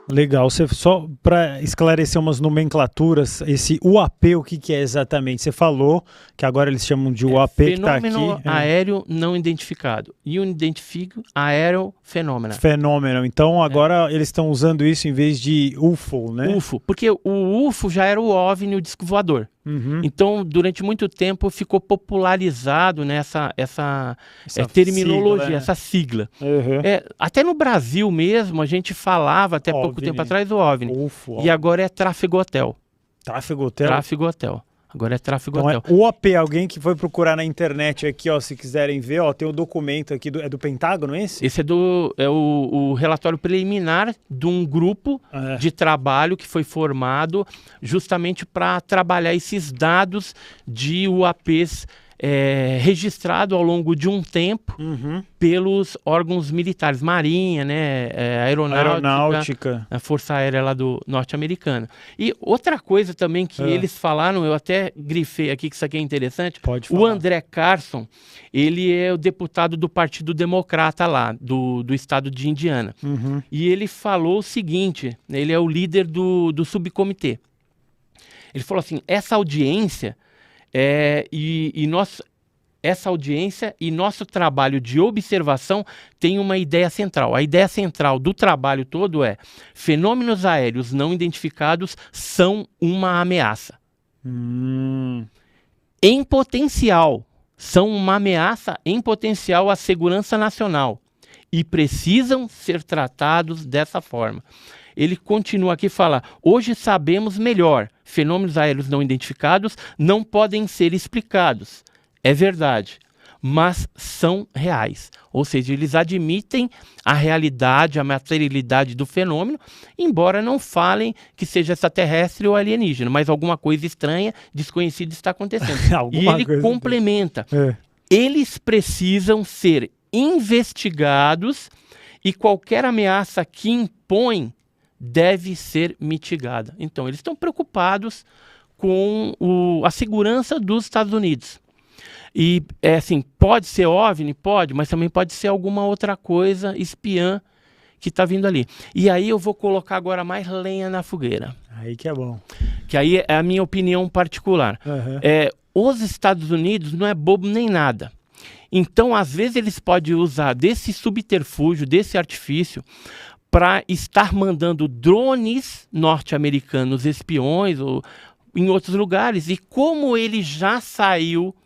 Legal. Você, só para esclarecer umas nomenclaturas, esse UAP, o que é exatamente? Você falou que agora eles chamam de UAP, que está aqui. Fenômeno aéreo não identificado. Unidentifico aéreo fenômeno. Fenômeno. Então agora eles estão usando isso em vez de UFO, né? UFO, porque o UFO já era o OVNI, o disco voador. Uhum. Então, durante muito tempo, ficou popularizado nessa terminologia, sigla, né? essa sigla. Uhum. Até no Brasil mesmo, a gente falava até pouco OVNI. tempo atrás do OVNI. UFO. E agora é tráfego hotel. Tráfego hotel? Tráfego hotel. Agora é tráfego Então hotel. é UAP, alguém que foi procurar na internet aqui, ó, se quiserem ver, ó, tem um documento aqui, é do Pentágono esse? Esse é o relatório preliminar de um grupo de trabalho que foi formado justamente para trabalhar esses dados de UAPs registrado ao longo de um tempo pelos órgãos militares, Marinha, né, Aeronáutica, a Força Aérea lá do norte-americana. E outra coisa também que eles falaram, eu até grifei aqui que isso aqui é interessante, o André Carson, ele é o deputado do Partido Democrata lá, do estado de Indiana. E ele falou o seguinte, ele é o líder do subcomitê. Ele falou assim, essa audiência e nosso trabalho de observação tem uma ideia central. A ideia central do trabalho todo é fenômenos aéreos não identificados são uma ameaça. Em potencial, são uma ameaça em potencial à segurança nacional e precisam ser tratados dessa forma. Ele continua aqui e fala, hoje sabemos melhor, fenômenos aéreos não identificados não podem ser explicados. É verdade, mas são reais. Ou seja, eles admitem a realidade, a materialidade do fenômeno, embora não falem que seja extraterrestre ou alienígena, mas alguma coisa estranha, desconhecida está acontecendo. E ele complementa, eles precisam ser investigados e qualquer ameaça que impõe deve ser mitigada. Então, eles estão preocupados com a segurança dos Estados Unidos. E, assim, pode ser OVNI? Pode, mas também pode ser alguma outra coisa espiã que está vindo ali. E aí eu vou colocar agora mais lenha na fogueira. Aí que é bom. Que aí é a minha opinião particular. Os Estados Unidos não é bobo nem nada. Então, às vezes, eles podem usar desse subterfúgio, desse artifício, para estar mandando drones norte-americanos espiões ou em outros lugares. E como ele já saiu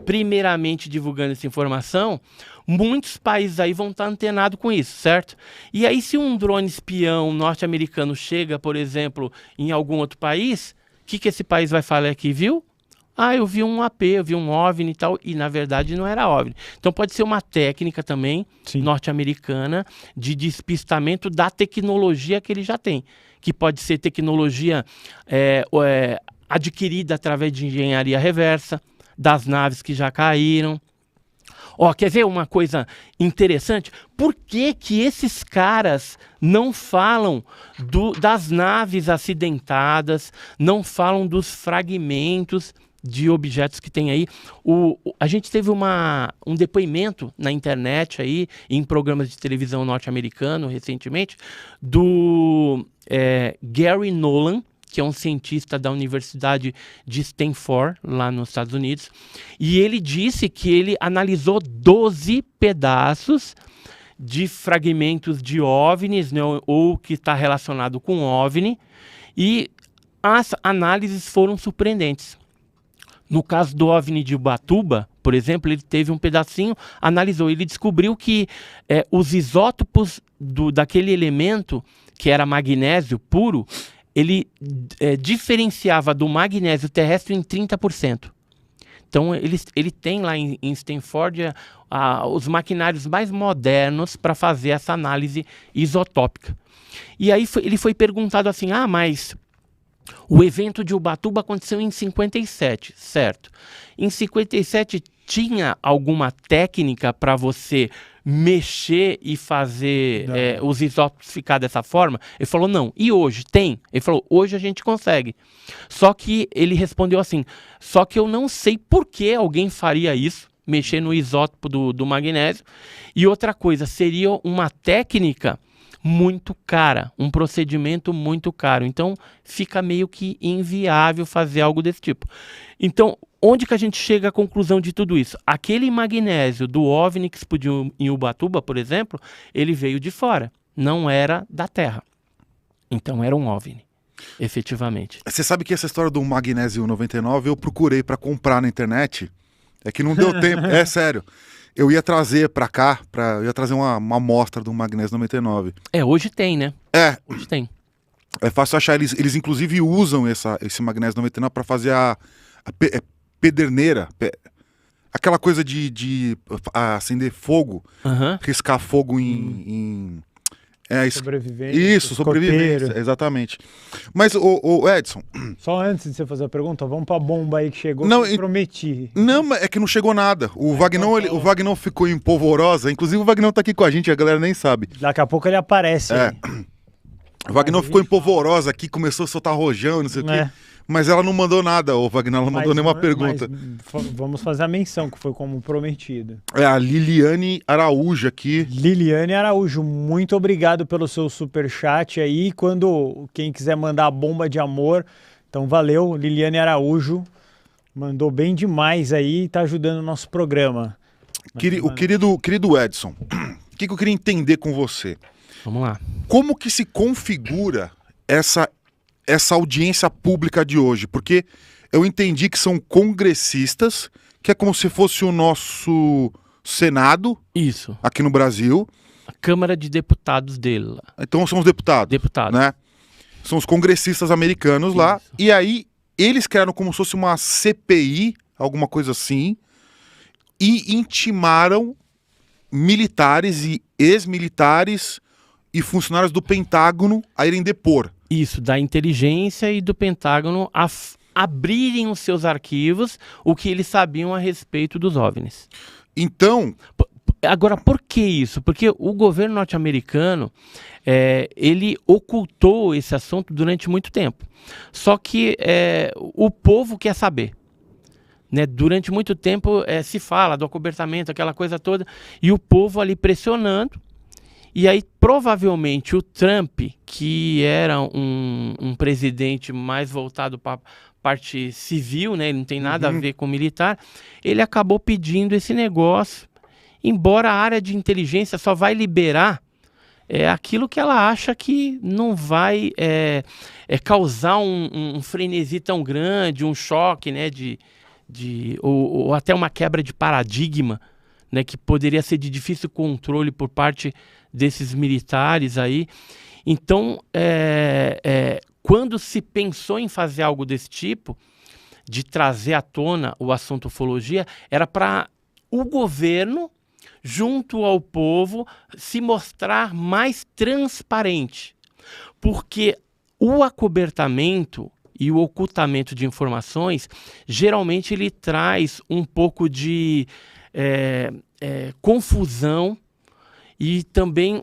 primeiramente divulgando essa informação, muitos países aí vão estar antenados com isso, certo? E aí se um drone espião norte-americano chega, por exemplo, em algum outro país, o que esse país vai falar aqui, viu? Ah, eu vi um AP, eu vi um OVNI e tal, e na verdade não era OVNI. Então pode ser uma técnica também norte-americana de despistamento da tecnologia que ele já tem, que pode ser tecnologia adquirida através de engenharia reversa, das naves que já caíram. Quer ver uma coisa interessante? Por que esses caras não falam das naves acidentadas, não falam dos fragmentos de objetos que tem aí? A gente teve um depoimento na internet aí, em programas de televisão norte-americano recentemente, do Gary Nolan, que é um cientista da Universidade de Stanford, lá nos Estados Unidos, e ele disse que ele analisou 12 pedaços de fragmentos de OVNIs, né, ou que está relacionado com OVNI, e as análises foram surpreendentes. No caso do OVNI de Ubatuba, por exemplo, ele teve um pedacinho, analisou, ele descobriu que os isótopos daquele elemento, que era magnésio puro, ele diferenciava do magnésio terrestre em 30%. Então, ele tem lá em Stanford os maquinários mais modernos para fazer essa análise isotópica. E aí ele foi perguntado assim, mas o evento de Ubatuba aconteceu em 57, certo? Em 57 tinha alguma técnica para você mexer e fazer os isótopos ficar dessa forma? Ele falou, não. E hoje? Tem? Ele falou, hoje a gente consegue. Só que ele respondeu assim, só que eu não sei por que alguém faria isso, mexer no isótopo do magnésio. E outra coisa, seria uma técnica muito cara, um procedimento muito caro. Então, fica meio que inviável fazer algo desse tipo. Então, onde que a gente chega à conclusão de tudo isso? Aquele magnésio do OVNI que explodiu em Ubatuba, por exemplo, ele veio de fora, não era da Terra. Então, era um OVNI, efetivamente. Você sabe que essa história do magnésio 99 eu procurei para comprar na internet, é que não deu tempo, é sério. Eu ia trazer pra cá, eu ia trazer uma amostra do magnésio 99. Hoje tem, né? Hoje tem. É fácil achar, eles inclusive usam esse magnésio 99 para fazer a pederneira, aquela coisa de acender fogo, riscar fogo em sobrevivência. Isso, sobrevivência, exatamente. Mas, o Edson... Só antes de você fazer a pergunta, vamos pra bomba aí que chegou, não, que eu prometi. Não, é que não chegou nada. O Vagnão ficou em polvorosa, inclusive o Vagnão tá aqui com a gente, a galera nem sabe. Daqui a pouco ele aparece. O Vagnão ficou em polvorosa aqui, começou a soltar rojão, não sei o quê. Mas ela não mandou nada, o Vagnão, ela não mandou nenhuma pergunta. Vamos fazer a menção, que foi como prometido. A Liliane Araújo aqui. Liliane Araújo, muito obrigado pelo seu superchat aí. Quem quiser mandar a bomba de amor, então valeu, Liliane Araújo. Mandou bem demais aí e tá ajudando o nosso programa. O querido Edson, o que eu queria entender com você? Vamos lá. Como que se configura essa audiência pública de hoje? Porque eu entendi que são congressistas, que é como se fosse o nosso Senado. Isso. Aqui no Brasil. A Câmara de Deputados dele lá. Então são os deputados. Deputados. Né? São os congressistas americanos lá. E aí eles criaram como se fosse uma CPI, alguma coisa assim, e intimaram militares e ex-militares e funcionários do Pentágono a irem depor. Isso, da inteligência e do Pentágono a abrirem os seus arquivos, o que eles sabiam a respeito dos OVNIs. Então... Agora, por que isso? Porque o governo norte-americano, ele ocultou esse assunto durante muito tempo. Só que o povo quer saber. Né? Durante muito tempo se fala do acobertamento, aquela coisa toda, e o povo ali pressionando. E aí, provavelmente, o Trump, que era um presidente mais voltado para a parte civil, né? Ele não tem nada a ver com militar, ele acabou pedindo esse negócio, embora a área de inteligência só vai liberar aquilo que ela acha que não vai causar um frenesi tão grande, um choque, né? Ou até uma quebra de paradigma, né? Que poderia ser de difícil controle por parte desses militares aí. Então, quando se pensou em fazer algo desse tipo, de trazer à tona o assunto ufologia, era para o governo, junto ao povo, se mostrar mais transparente. Porque o acobertamento e o ocultamento de informações, geralmente ele traz um pouco de confusão, e também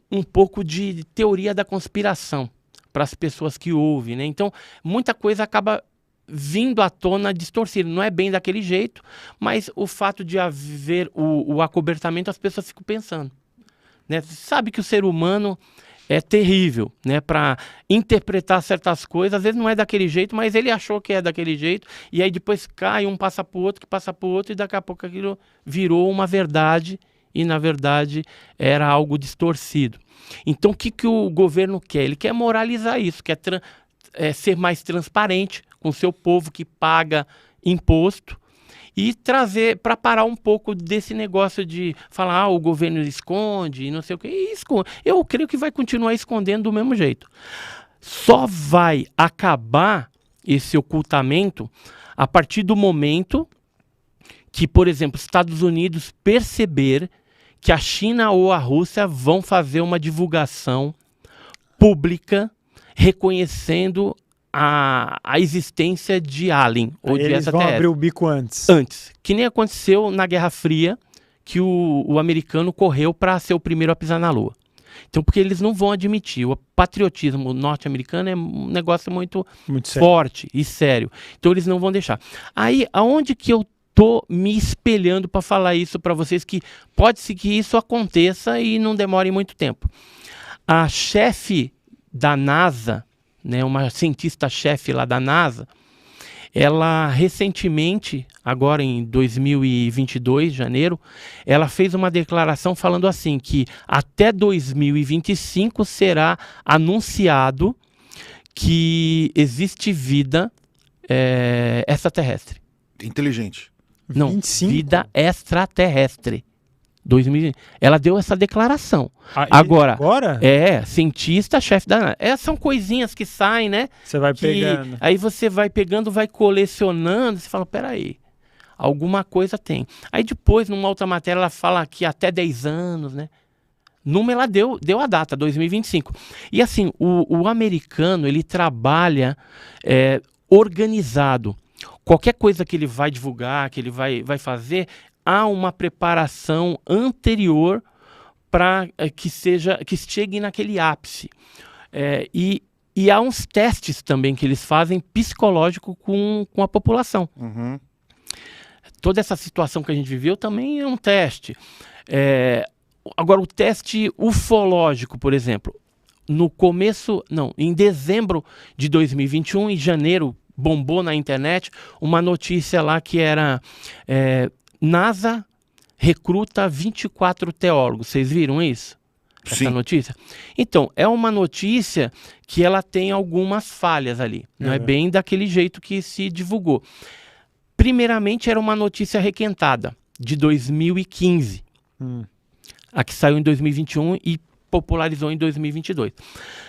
um pouco de teoria da conspiração para as pessoas que ouvem, né? Então, muita coisa acaba vindo à tona distorcida. Não é bem daquele jeito, mas o fato de haver o acobertamento, as pessoas ficam pensando. Né? Sabe que o ser humano é terrível, né? Para interpretar certas coisas, às vezes não é daquele jeito, mas ele achou que é daquele jeito, e aí depois cai, um passa para o outro, que passa para o outro, e daqui a pouco aquilo virou uma verdade, e na verdade era algo distorcido. Então o que o governo quer? Ele quer moralizar isso, quer ser mais transparente com o seu povo que paga imposto, e trazer para parar um pouco desse negócio de falar, o governo esconde e não sei o que. Eu creio que vai continuar escondendo do mesmo jeito. Só vai acabar esse ocultamento a partir do momento que, por exemplo, os Estados Unidos perceber que a China ou a Rússia vão fazer uma divulgação pública reconhecendo a existência de alien ou de extraterrestre. Eles vão abrir o bico antes. Antes. Que nem aconteceu na Guerra Fria, que o americano correu para ser o primeiro a pisar na Lua. Então, porque eles não vão admitir. O patriotismo norte-americano é um negócio muito forte e sério. Então, eles não vão deixar. Aí, aonde que eu tô me espelhando para falar isso para vocês, que pode ser que isso aconteça e não demore muito tempo? A chefe da NASA, né, uma cientista-chefe lá da NASA, ela recentemente, agora em 2022, janeiro, ela fez uma declaração falando assim, que até 2025 será anunciado que existe vida extraterrestre. Inteligente. Não, 25? vida extraterrestre. 2020. Ela deu essa declaração. Agora? Cientista-chefe da NASA. São coisinhas que saem, né? Você vai pegando. Aí você vai pegando, vai colecionando, você fala, peraí, alguma coisa tem. Aí depois, numa outra matéria, ela fala que até 10 anos, né? Ela deu a data, 2025. E assim, o americano, ele trabalha organizado. Qualquer coisa que ele vai divulgar, que ele vai fazer, há uma preparação anterior para que chegue naquele ápice. E há uns testes também que eles fazem psicológico com a população. Uhum. Toda essa situação que a gente viveu também é um teste. Agora, o teste ufológico, por exemplo, em dezembro de 2021, em janeiro, bombou na internet uma notícia lá que era NASA recruta 24 teólogos. Vocês viram isso? Essa notícia? Então, é uma notícia que ela tem algumas falhas ali. Não é bem daquele jeito que se divulgou. Primeiramente, era uma notícia requentada, de 2015. A que saiu em 2021 e popularizou em 2022.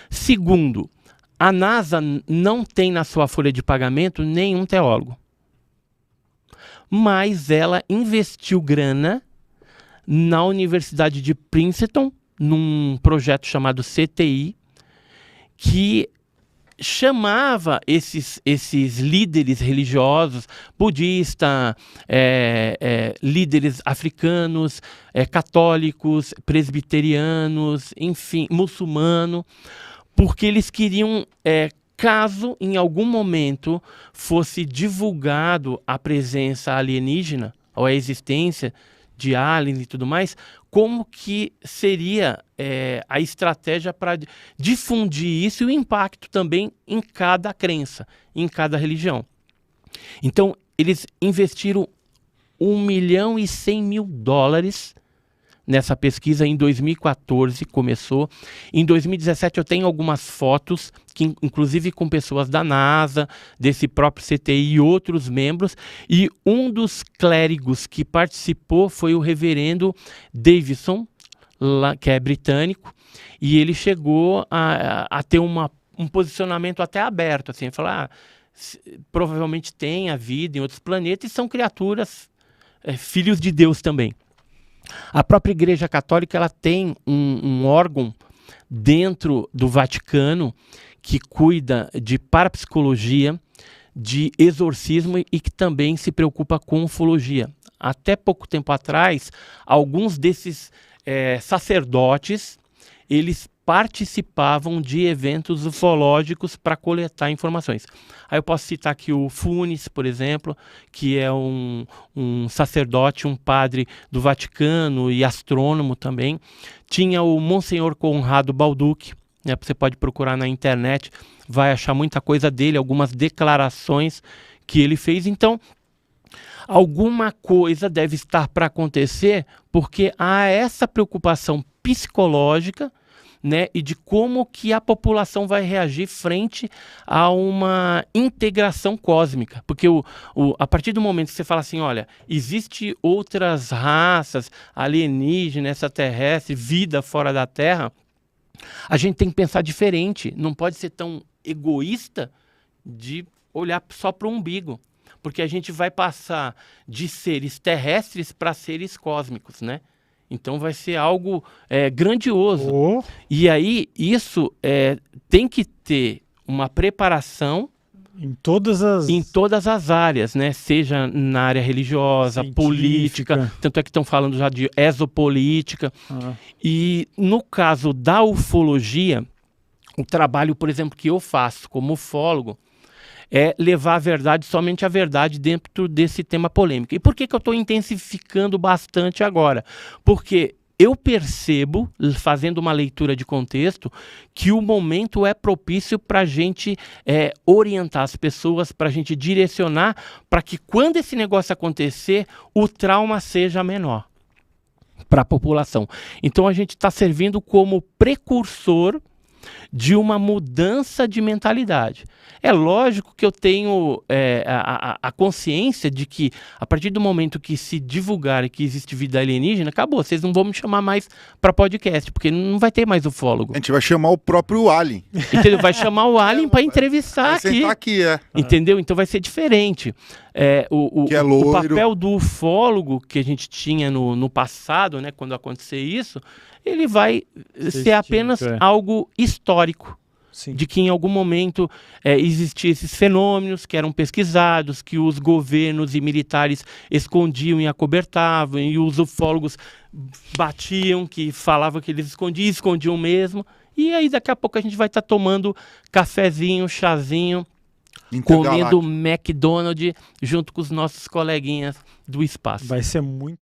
Segundo, a NASA não tem na sua folha de pagamento nenhum teólogo. Mas ela investiu grana na Universidade de Princeton, num projeto chamado CTI, que chamava esses líderes religiosos, budistas, líderes africanos, católicos, presbiterianos, enfim, muçulmanos, porque eles queriam, caso em algum momento fosse divulgado a presença alienígena, ou a existência de aliens e tudo mais, como que seria a estratégia para difundir isso e o impacto também em cada crença, em cada religião. Então, eles investiram $1.100.000 nessa pesquisa. Em 2014 começou. Em 2017 eu tenho algumas fotos, inclusive com pessoas da NASA, desse próprio CTI e outros membros. E um dos clérigos que participou foi o reverendo Davison, que é britânico, e ele chegou a ter um posicionamento até aberto, assim, falar, provavelmente tem a vida em outros planetas e são criaturas, filhos de Deus também. A própria Igreja Católica, ela tem um órgão dentro do Vaticano que cuida de parapsicologia, de exorcismo e que também se preocupa com ufologia. Até pouco tempo atrás, alguns desses sacerdotes, eles participavam de eventos ufológicos para coletar informações. Aí eu posso citar aqui o Funes, por exemplo, que é um sacerdote, um padre do Vaticano e astrônomo também. Tinha o Monsenhor Conrado Balducci, né, você pode procurar na internet, vai achar muita coisa dele, algumas declarações que ele fez. Então, alguma coisa deve estar para acontecer, porque há essa preocupação psicológica, né, e de como que a população vai reagir frente a uma integração cósmica. Porque a partir do momento que você fala assim, olha, existe outras raças, alienígenas, extraterrestres, vida fora da Terra, a gente tem que pensar diferente. Não pode ser tão egoísta de olhar só para o umbigo. Porque a gente vai passar de seres terrestres para seres cósmicos, né? Então vai ser algo grandioso. E aí isso tem que ter uma preparação em todas as áreas, né? Seja na área religiosa, científica, política, tanto é que estão falando já de exopolítica. E no caso da ufologia, o trabalho, por exemplo, que eu faço como ufólogo, é levar a verdade, somente a verdade, dentro desse tema polêmico. E por que eu estou intensificando bastante agora? Porque eu percebo, fazendo uma leitura de contexto, que o momento é propício para a gente orientar as pessoas, para a gente direcionar, para que quando esse negócio acontecer, o trauma seja menor para a população. Então a gente está servindo como precursor de uma mudança de mentalidade. É lógico que eu tenho a consciência de que, a partir do momento que se divulgar que existe vida alienígena, acabou, vocês não vão me chamar mais para podcast, porque não vai ter mais ufólogo. A gente vai chamar o próprio Alien. Entendeu? Vai chamar o Alien para entrevistar Vai aqui. sentar aqui, Entendeu? Então vai ser diferente. Que é loiro. O papel do ufólogo que a gente tinha no passado, né, quando acontecer isso, ele vai ser apenas algo histórico. Sim. De que em algum momento existiam esses fenômenos que eram pesquisados, que os governos e militares escondiam e acobertavam, e os ufólogos batiam, que falavam que eles escondiam mesmo. E aí daqui a pouco a gente vai estar tomando cafezinho, chazinho, comendo McDonald's junto com os nossos coleguinhas do espaço. Vai ser muito